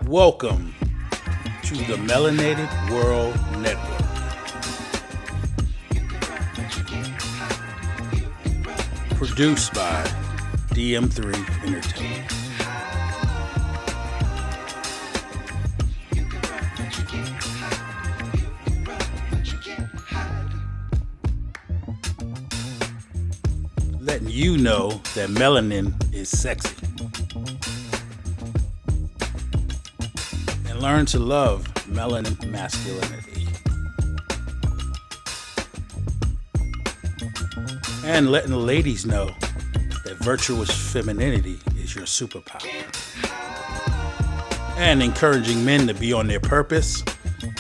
Welcome to the Melanated World Network. Produced by DM3 Entertainment. Letting you know that melanin is sexy. And learn to love melanin masculinity. And letting the ladies know that virtuous femininity is your superpower. And encouraging men to be on their purpose.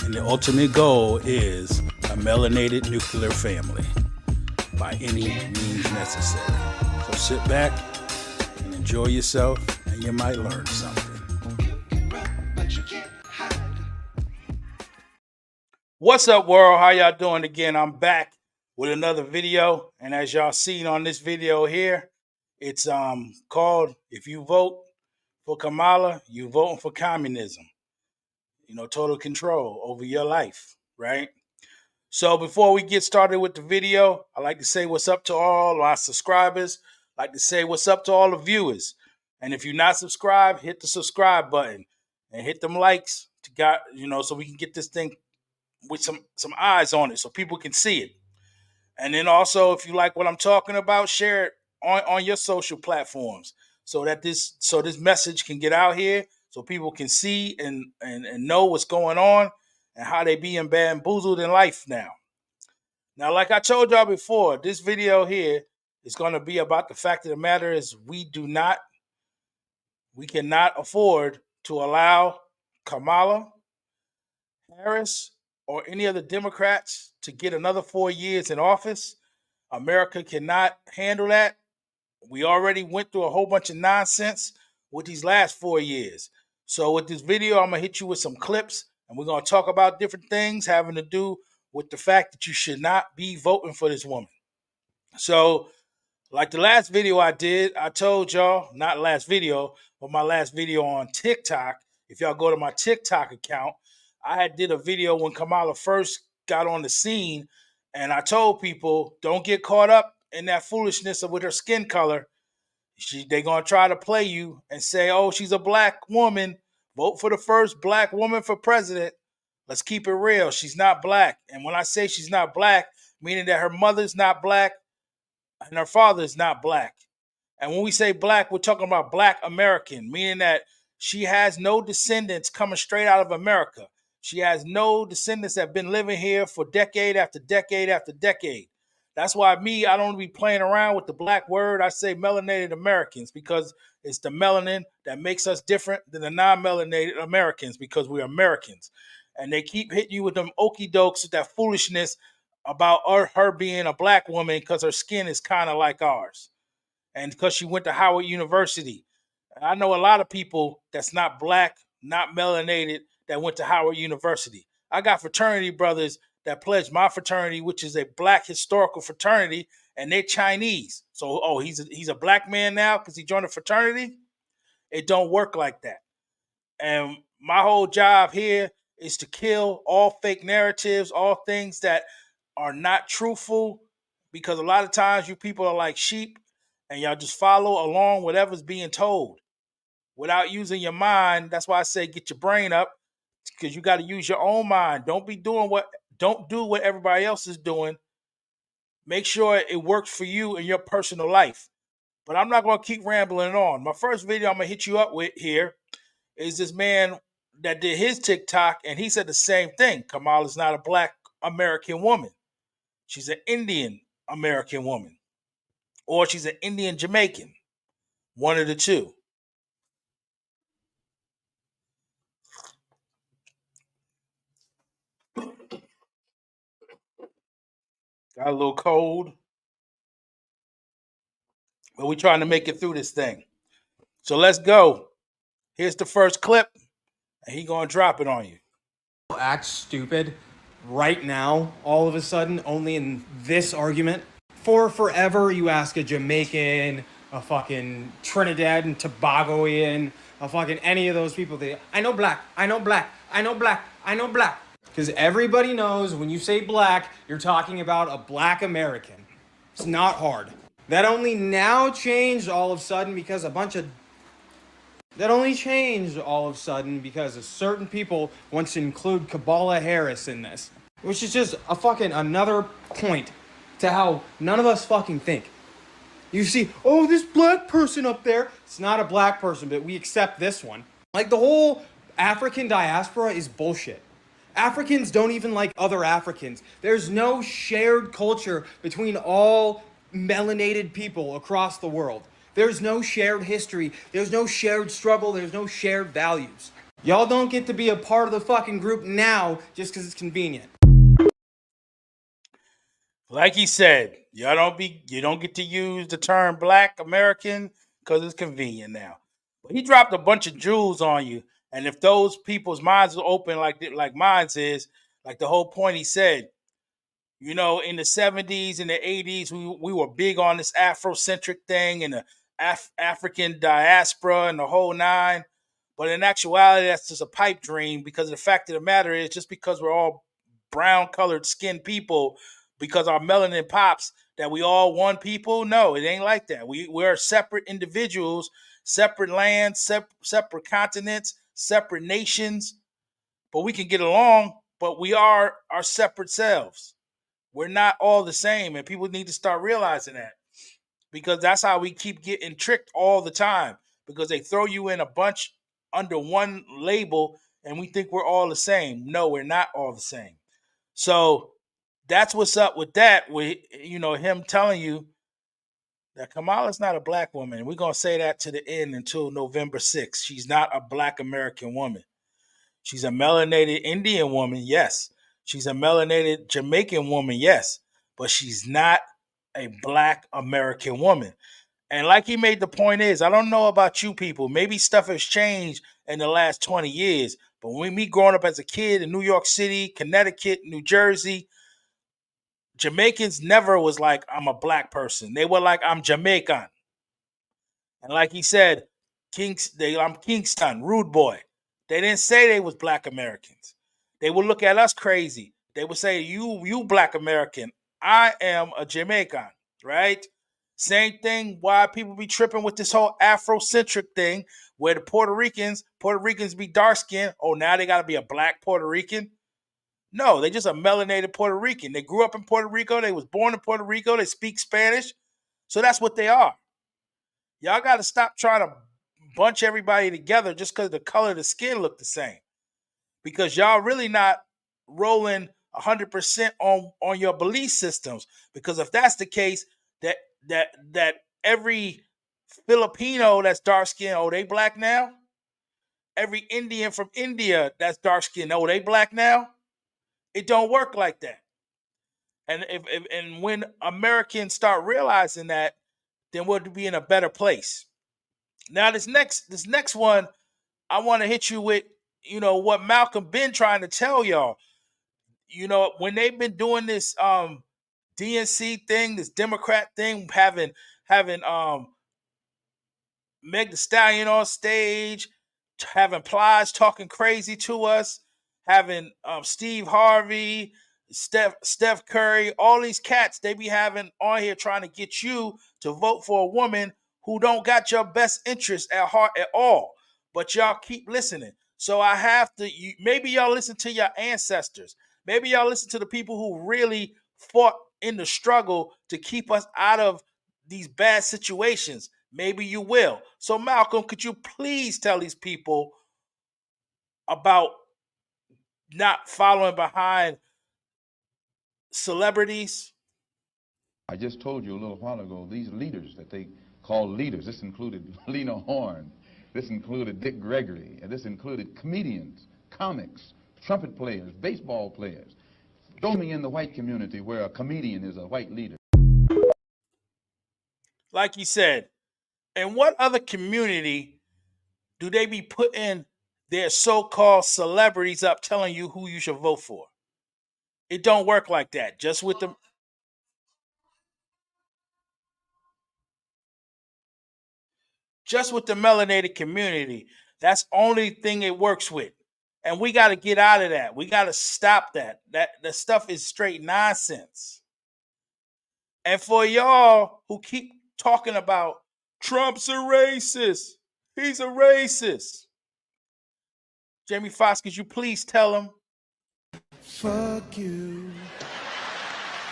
And the ultimate goal is a melanated nuclear family by any means necessary. So sit back and enjoy yourself, and you might learn something. What's up, world? How y'all doing? Again, I'm back with another video, and as y'all seen on this video here, it's called "If You Vote for Kamala, You Voting for Communism." You know, total control over your life, right? So before we get started with the video, I'd like to say what's up to all our subscribers. I'd like to say what's up to all the viewers. And if you're not subscribed, hit the subscribe button and hit them likes so we can get this thing with some eyes on it so people can see it. And then also, if you like what I'm talking about, share it on your social platforms so that this message can get out here so people can see and know what's going on and how they being bamboozled in life now. Now, like I told y'all before, this video here is going to be about the fact of the matter is we cannot afford to allow Kamala Harris or any of the Democrats to get another 4 years in office. America cannot handle that. We already went through a whole bunch of nonsense with these last 4 years. So with this video, I'm going to hit you with some clips, and we're going to talk about different things having to do with the fact that you should not be voting for this woman. So like the last video I did, I told y'all, not last video, but my last video on TikTok. If y'all go to my TikTok account, I had did a video when Kamala first got on the scene, and I told people, don't get caught up in that foolishness with her skin color. They're going to try to play you and say, oh, she's a black woman. Vote for the first black woman for president. Let's keep it real. She's not black. And when I say she's not black, meaning that her mother's not black and her father's not black. And when we say black, we're talking about black American, meaning that she has no descendants coming straight out of America. She has no descendants that have been living here for decade after decade after decade. That's why I don't be playing around with the black word. I say melanated Americans because it's the melanin that makes us different than the non-melanated Americans because we're Americans. And they keep hitting you with them okie dokes with that foolishness about her being a black woman because her skin is kind of like ours. And because she went to Howard University. And I know a lot of people that's not black, not melanated, that went to Howard University. I got fraternity brothers that pledged my fraternity, which is a black historical fraternity, and they're Chinese. So, he's a black man now because he joined a fraternity? It don't work like that. And my whole job here is to kill all fake narratives, all things that are not truthful, because a lot of times you people are like sheep and y'all just follow along whatever's being told without using your mind. That's why I say get your brain up, because you got to use your own mind. Don't do what everybody else is doing. Make sure it works for you in your personal life. But I'm not going to keep rambling on. My first video I'm going to hit you up with here is this man that did his TikTok, and he said the same thing. Kamala's not a black American woman. She's an Indian American woman. Or she's an Indian Jamaican. One of the two. Got a little cold. But we're trying to make it through this thing. So let's go. Here's the first clip, and he's going to drop it on you. Act stupid right now, all of a sudden, only in this argument. For forever, you ask a Jamaican, a fucking Trinidad and Tobagoan, a fucking any of those people. I know black, I know black, I know black, I know black. Because everybody knows when you say black, you're talking about a black American. It's not hard. That only now changed all of a sudden because a bunch of that only changed all of a sudden because of certain people want to include Kamala Harris in this. Which is just a fucking another point to how none of us fucking think. You see, oh, this black person up there. It's not a black person, but we accept this one. Like the whole African diaspora is bullshit. Africans don't even like other Africans. There's no shared culture between all melanated people across the world. There's no shared history. There's no shared struggle. There's no shared values. Y'all don't get to be a part of the fucking group now just because it's convenient. Like he said, you don't get to use the term black American because it's convenient now. But he dropped a bunch of jewels on you. And if those people's minds are open like mine's is, like the whole point he said, in the 70s and the 80s, we were big on this Afrocentric thing and the African diaspora and the whole nine. But in actuality, that's just a pipe dream because the fact of the matter is just because we're all brown colored skinned people, because our melanin pops, that we all one people. No, it ain't like that. We're separate individuals, separate lands, separate continents, separate nations, but we can get along, but we are our separate selves. We're not all the same, and people need to start realizing that because that's how we keep getting tricked all the time because they throw you in a bunch under one label and we think we're all the same. No, we're not all the same. So that's what's up with that. With him telling you that Kamala's not a black woman. We're gonna say that to the end until November 6th. She's not a black American woman. She's a melanated Indian woman, yes. She's a melanated Jamaican woman, yes. But she's not a black American woman. And like he made the point is, I don't know about you people. Maybe stuff has changed in the last 20 years. But when me growing up as a kid in New York City, Connecticut, New Jersey, Jamaicans never was like, I'm a black person. They were like, I'm Jamaican. And like he said, I'm Kingston, rude boy. They didn't say they was black Americans. They would look at us crazy. They would say, you black American. I am a Jamaican, right? Same thing why people be tripping with this whole Afrocentric thing where the Puerto Ricans be dark skinned. Oh, now they got to be a black Puerto Rican. No, they just a melanated Puerto Rican. They grew up in Puerto Rico. They was born in Puerto Rico. They speak Spanish. So that's what they are. Y'all got to stop trying to bunch everybody together just because the color of the skin look the same. Because y'all really not rolling 100% on your belief systems. Because if that's the case, that every Filipino that's dark skinned, oh, they black now? Every Indian from India that's dark skinned, oh, they black now? It don't work like that. And and when Americans start realizing that, then we'll be in a better place. Now this next one, I want to hit you with, what Malcolm been trying to tell y'all. When they've been doing this DNC thing, this Democrat thing, having Meg the Stallion on stage, having Plies talking crazy to us, having Steve Harvey, Steph Curry, all these cats they be having on here trying to get you to vote for a woman who don't got your best interest at heart at all. But y'all keep listening. So I have to. Maybe y'all listen to your ancestors. Maybe y'all listen to the people who really fought in the struggle to keep us out of these bad situations. Maybe you will. So, Malcolm, could you please tell these people about not following behind celebrities? I just told you a little while ago, these leaders that they call leaders, this included Lena Horne, this included Dick Gregory, and this included comedians, comics, trumpet players, baseball players. Show me in the white community where a comedian is a white leader. Like you said, in what other community do they be putting their so-called celebrities up telling you who you should vote for? It don't work like that. Just with the just with the melanated community. That's the only thing it works with. And we got to get out of that. We got to stop that. The stuff is straight nonsense. And for y'all who keep talking about Trump's a racist, he's a racist. Jamie Foxx, could you please tell him? Fuck you.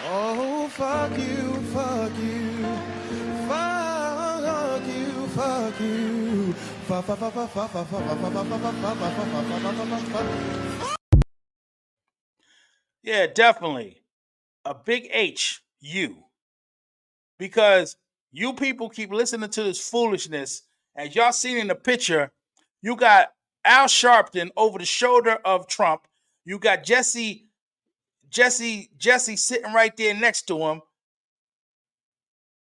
Oh, fuck you, fuck you. Fuck you, fuck you. Yeah, definitely. A big H, you. Because you people keep listening to this foolishness. As y'all seen in the picture, you got Al Sharpton over the shoulder of Trump. You got Jesse sitting right there next to him.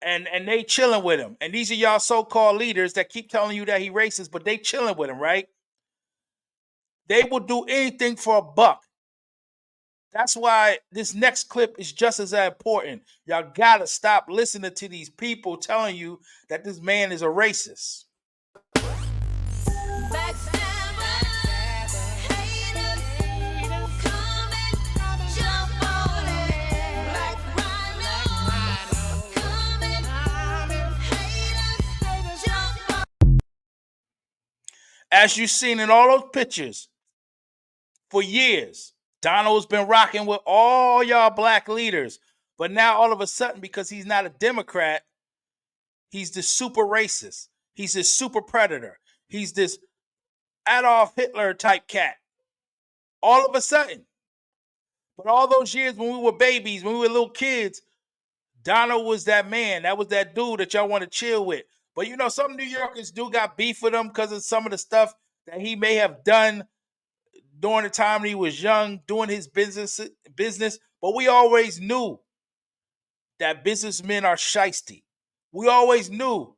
And they chilling with him. And these are y'all so-called leaders that keep telling you that he racist, but they chilling with him, right? They will do anything for a buck. That's why this next clip is just as important. Y'all gotta stop listening to these people telling you that this man is a racist. As you've seen in all those pictures, for years, Donald's been rocking with all y'all black leaders. But now all of a sudden, because he's not a Democrat, he's this super racist. He's this super predator. He's this Adolf Hitler type cat. All of a sudden. But all those years when we were babies, when we were little kids, Donald was that man. That was that dude that y'all want to chill with. But you know, some New Yorkers do got beef with him because of some of the stuff that he may have done during the time when he was young, doing his business. But we always knew that businessmen are shiesty. We always knew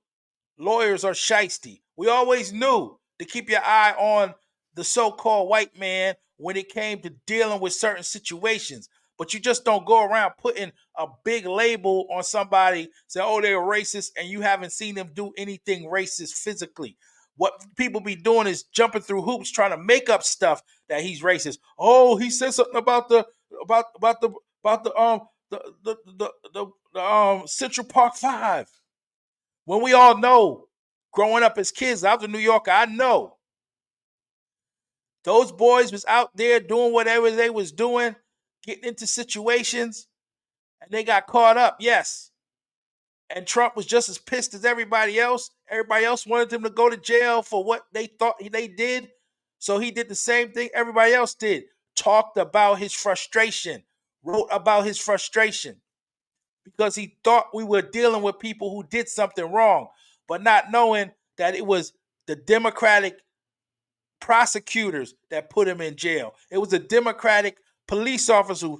lawyers are shiesty. We always knew to keep your eye on the so-called white man when it came to dealing with certain situations. But you just don't go around putting a big label on somebody, say, oh, they're racist, and you haven't seen them do anything racist physically. What people be doing is jumping through hoops trying to make up stuff that he's racist. Oh, he said something about the Central Park 5. When we all know, growing up as kids, I was a New Yorker, I know. Those boys was out there doing whatever they was doing, getting into situations, and they got caught up, yes. And Trump was just as pissed as everybody else. Everybody else wanted him to go to jail for what they thought they did. So he did the same thing everybody else did. Talked about his frustration. Wrote about his frustration. Because he thought we were dealing with people who did something wrong. But not knowing that it was the Democratic prosecutors that put him in jail. It was the Democratic police officers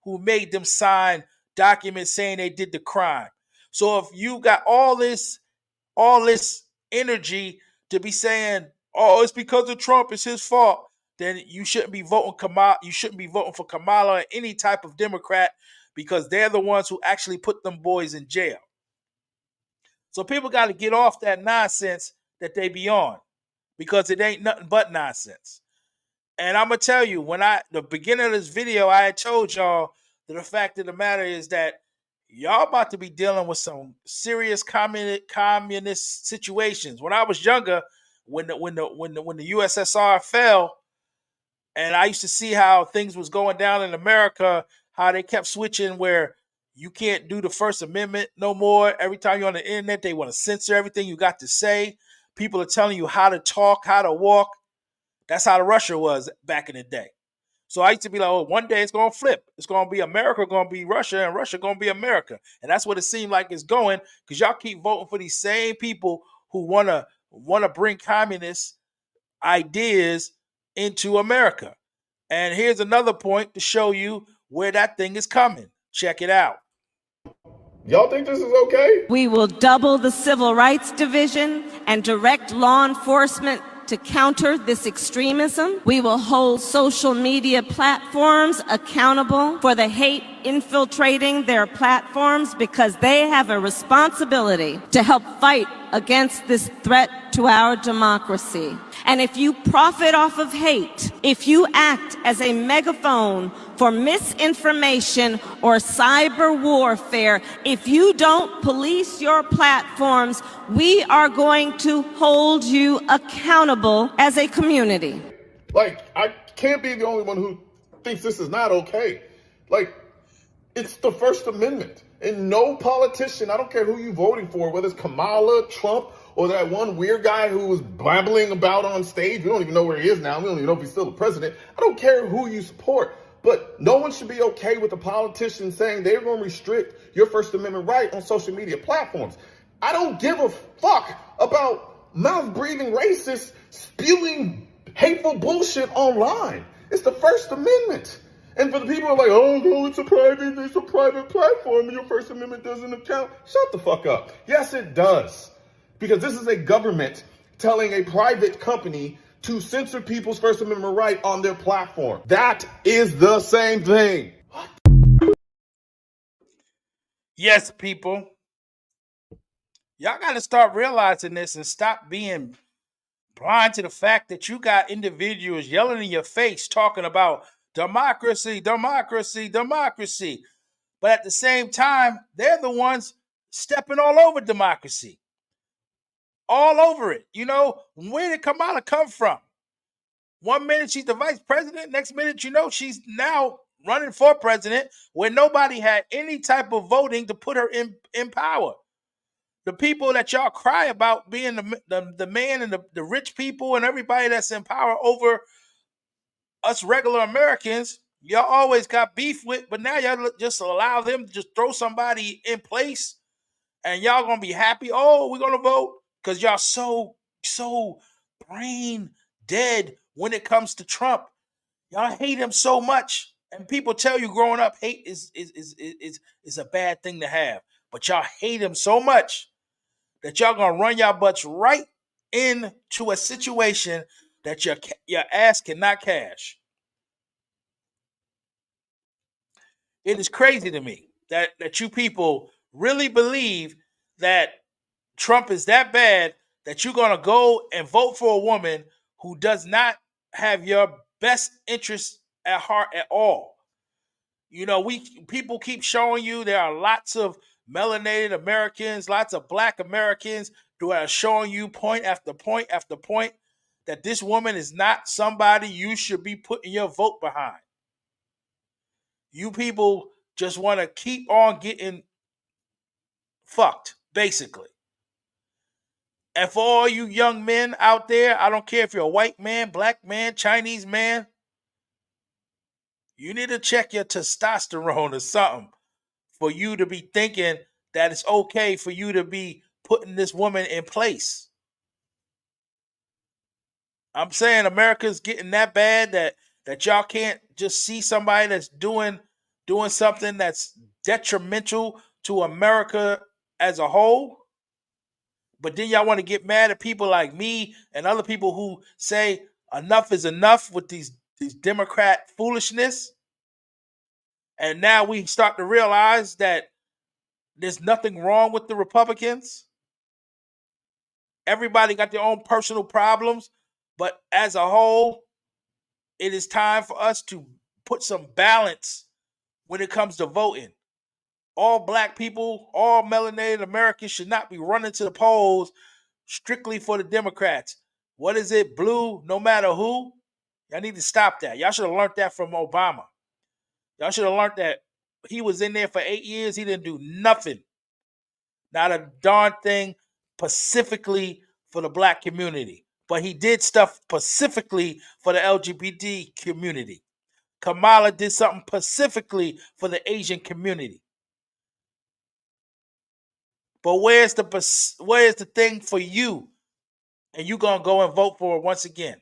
who made them sign documents saying they did the crime. So if you got all this energy to be saying, oh, it's because of Trump, it's his fault, then you shouldn't be voting Kamala. You shouldn't be voting for Kamala or any type of Democrat, because they're the ones who actually put them boys in jail. So people got to get off that nonsense that they be on, because it ain't nothing but nonsense. And I'm going to tell you, the beginning of this video, I had told y'all that the fact of the matter is that y'all about to be dealing with some serious communist situations. When I was younger, when the USSR fell, and I used to see how things was going down in America, how they kept switching where you can't do the First Amendment no more. Every time you're on the internet, they want to censor everything you got to say. People are telling you how to talk, how to walk. That's how Russia was back in the day. So I used to be like, oh, one day it's going to flip. It's going to be America going to be Russia, and Russia going to be America. And that's what it seemed like it's going, because y'all keep voting for these same people who want to bring communist ideas into America. And here's another point to show you where that thing is coming. Check it out. Y'all think this is okay? We will double the Civil Rights Division and direct law enforcement to counter this extremism. We will hold social media platforms accountable for the hate infiltrating their platforms because they have a responsibility to help fight against this threat to our democracy. And if you profit off of hate, if you act as a megaphone for misinformation or cyber warfare, if you don't police your platforms, we are going to hold you accountable as a community. Like, I can't be the only one who thinks this is not okay. Like, it's the First Amendment. And no politician, I don't care who you're voting for, whether it's Kamala, Trump, or that one weird guy who was babbling about on stage. We don't even know where he is now. We don't even know if he's still the president. I don't care who you support. But no one should be okay with a politician saying they're going to restrict your First Amendment right on social media platforms. I don't give a fuck about mouth-breathing racists spewing hateful bullshit online. It's the First Amendment. And for the people who are like, oh, no, it's a private platform and your First Amendment doesn't account. Shut the fuck up. Yes, it does. Because this is a government telling a private company to censor people's First Amendment right on their platform. That is the same thing. Yes, people. Y'all got to start realizing this and stop being blind to the fact that you got individuals yelling in your face talking about democracy, democracy, democracy. But at the same time, they're the ones stepping all over democracy. All over it. You know, where did Kamala come from? 1 minute she's the vice president, next minute, you know, she's now running for president where nobody had any type of voting to put her in power. The people that y'all cry about being the man and the rich people and everybody that's in power over us regular Americans, y'all always got beef with, but now y'all just allow them to just throw somebody in place and y'all gonna be happy. Oh, we're gonna vote because y'all so brain dead when it comes to Trump. Y'all hate him so much. And people tell you growing up, hate is a bad thing to have. But y'all hate him so much that y'all gonna run y'all butts right into a situation that your ass cannot cash. It is crazy to me that you people really believe that Trump is that bad that you're gonna go and vote for a woman who does not have your best interests at heart at all. You know, people keep showing you there are lots of melanated Americans, lots of black Americans who are showing you point after point after point that this woman is not somebody you should be putting your vote behind. You people just want to keep on getting fucked, basically. And for all you young men out there, I don't care if you're a white man, black man, Chinese man, you need to check your testosterone or something for you to be thinking that it's okay for you to be putting this woman in place. I'm saying America's getting that bad that y'all can't just see somebody that's doing something that's detrimental to America as a whole. But then y'all want to get mad at people like me and other people who say enough is enough with these Democrat foolishness. And now we start to realize that there's nothing wrong with the Republicans. Everybody got their own personal problems, but as a whole, it is time for us to put some balance when it comes to voting. All black people, all melanated Americans should not be running to the polls strictly for the Democrats. What is it? Blue, no matter who? Y'all need to stop that. Y'all should have learned that from Obama. Y'all should have learned that he was in there for 8 years. He didn't do nothing. Not a darn thing specifically for the black community. But he did stuff specifically for the LGBT community. Kamala did something specifically for the Asian community. But where's the thing for you? And you gonna go and vote for it once again.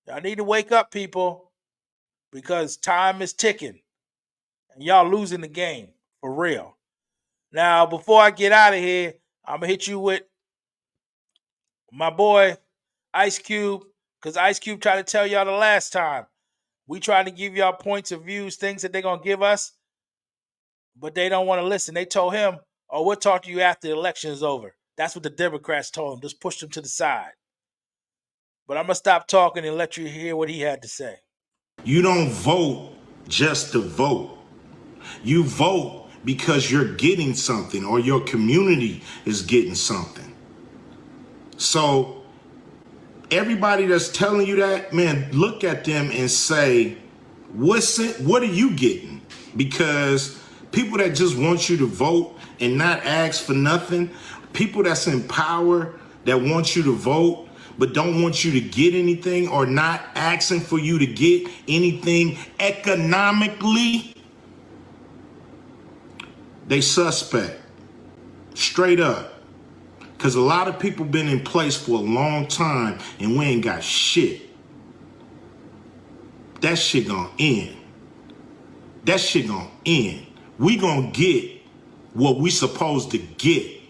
Y'all need to wake up, people, because time is ticking. And y'all losing the game, for real. Now, before I get out of here, I'm going to hit you with My boy Ice Cube, because Ice Cube tried to tell y'all the last time. We tried to give y'all points of views, things that they're going to give us, but they don't want to listen. They told him, oh, we'll talk to you after the election is over. That's what the Democrats told him. Just push them to the side. But I'm going to stop talking and let you hear what he had to say. You don't vote just to vote. You vote because you're getting something or your community is getting something. So everybody that's telling you that, man, look at them and say, what are you getting? Because people that just want you to vote and not ask for nothing, people that's in power that want you to vote but don't want you to get anything or not asking for you to get anything economically, they suspect. Straight up. Because a lot of people been in place for a long time and we ain't got shit. That shit gonna end. That shit gonna end. We gonna get what we supposed to get.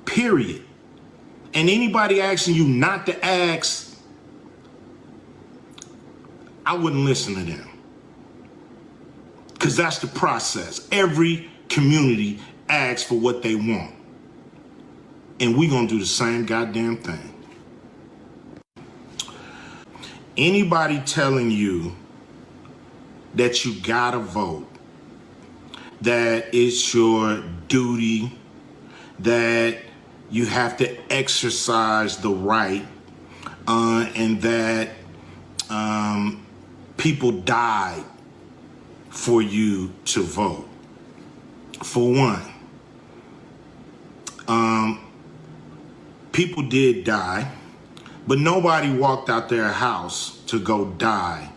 Period. And anybody asking you not to ask, I wouldn't listen to them. Because that's the process. Every community asks for what they want. And we gonna do the same goddamn thing. Anybody telling you that you gotta vote, that it's your duty, that you have to exercise the right, and that people died for you to vote. For one, people did die, but nobody walked out their house to go die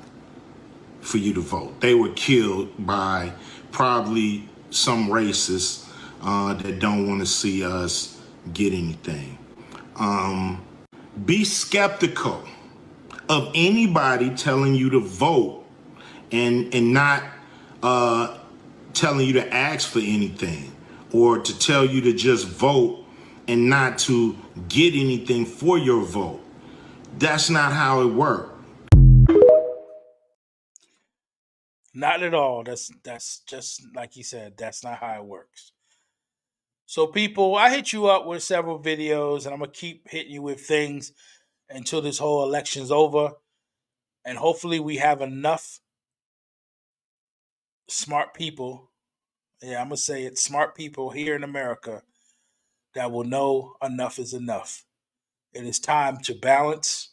for you to vote. They were killed by probably some racists that don't want to see us get anything. Be skeptical of anybody telling you to vote and not telling you to ask for anything or to tell you to just vote and not to get anything for your vote. That's not how it works. Not at all. That's just like he said, that's not how it works. So people, I hit you up with several videos and I'm going to keep hitting you with things until this whole election's over. And hopefully we have enough smart people. Yeah, I'm going to say it, smart people here in America that will know enough is enough. It is time to balance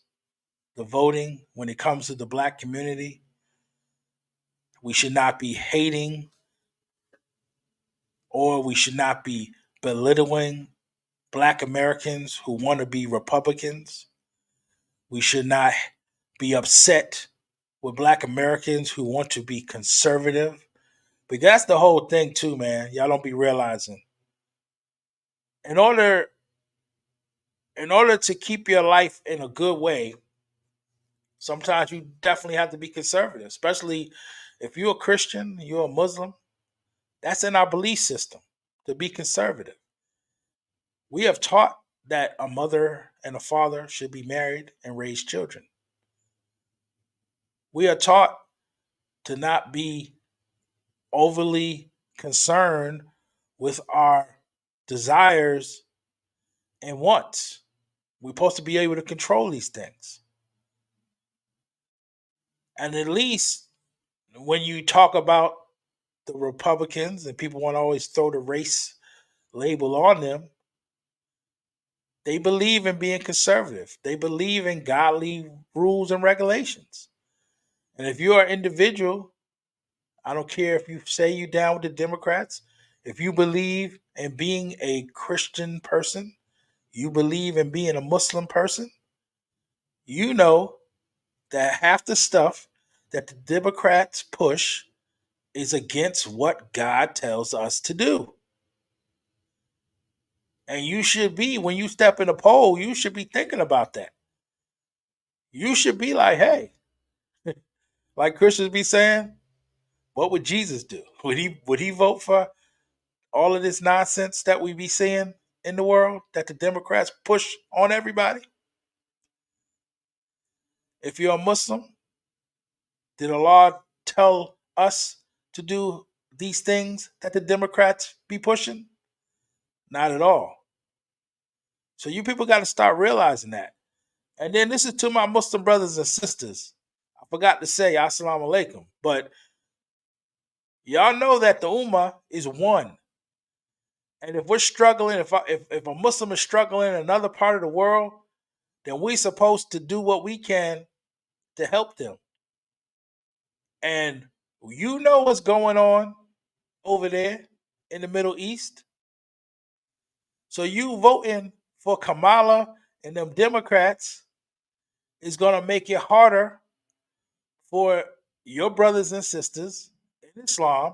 the voting when it comes to the black community. We should not be hating or we should not be belittling black Americans who want to be Republicans. We should not be upset with black Americans who want to be conservative. But that's the whole thing too, man. Y'all don't be realizing. In order to keep your life in a good way, sometimes you definitely have to be conservative, especially if you're a Christian, you're a Muslim. That's in our belief system to be conservative. We have taught that a mother and a father should be married and raise children. We are taught to not be overly concerned with our desires and wants. We're supposed to be able to control these things. And at least when you talk about the Republicans and people want to always throw the race label on them, they believe in being conservative. They believe in godly rules and regulations. And if you're an individual, I don't care if you say you down with the Democrats, if you believe in being a Christian person, you believe in being a Muslim person, you know that half the stuff that the Democrats push is against what God tells us to do. And you should be, when you step in a poll, you should be thinking about that. You should be like, hey, like Christians be saying, what would Jesus do? Would he vote for all of this nonsense that we be seeing? in the world that the Democrats push on everybody? If you're a Muslim, did Allah tell us to do these things that the Democrats be pushing? Not at all. So you people got to start realizing that. And then this is to my Muslim brothers and sisters. I forgot to say Assalamu alaikum, but y'all know that the Ummah is one. And if we're struggling, if a Muslim is struggling in another part of the world, then we're supposed to do what we can to help them. And you know what's going on over there in the Middle East. So you voting for Kamala and them Democrats is going to make it harder for your brothers and sisters in Islam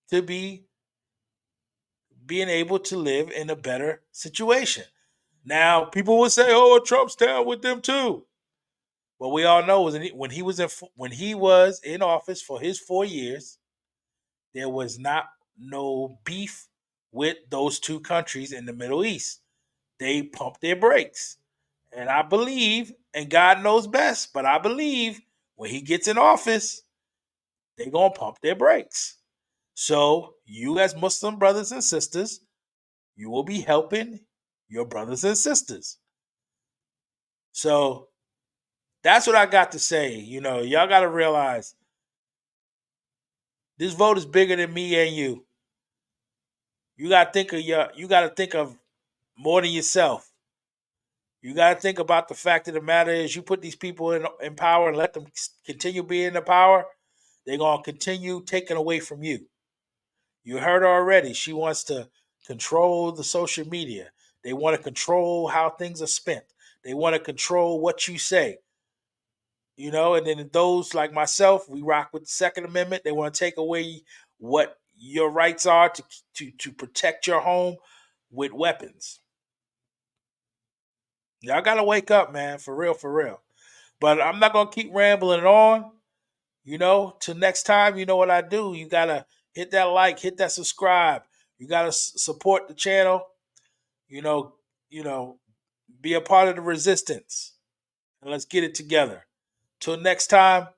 to be being able to live in a better situation. Now, people will say, "Oh, Trump's down with them too." But we all know when he was in office for his 4 years, there was not no beef with those two countries in the Middle East. They pumped their brakes. And I believe, and God knows best, but I believe when he gets in office, they're going to pump their brakes. So you as Muslim brothers and sisters, you will be helping your brothers and sisters. So that's what I got to say. You know, y'all got to realize this vote is bigger than me and you. You got to think of more than yourself. You got to think about the fact of the matter is you put these people in power and let them continue being in the power, they're going to continue taking away from you. You heard her already. She wants to control the social media. They want to control how things are spent. They want to control what you say. You know, and then those like myself, we rock with the Second Amendment. They want to take away what your rights are to protect your home with weapons. Y'all got to wake up, man, for real, for real. But I'm not going to keep rambling on. You know, till next time, you know what I do. You got to hit that like, hit that subscribe. You got to support the channel. You know, be a part of the resistance. And let's get it together. Till next time,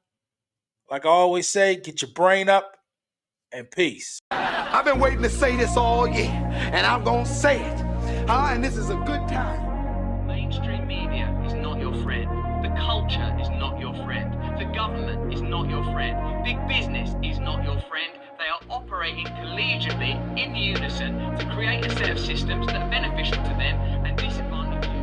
like I always say, get your brain up and peace. I've been waiting to say this all year, and I'm gonna say it. And this is a good time. Mainstream media is not your friend. The culture is not your friend. The government is not your friend. Big business is not your friend. They are operating collegiately in unison to create a set of systems that are beneficial to them and disadvantage you.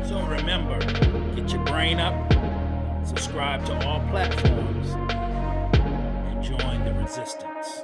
So remember, get your brain up, subscribe to all platforms, and join the resistance.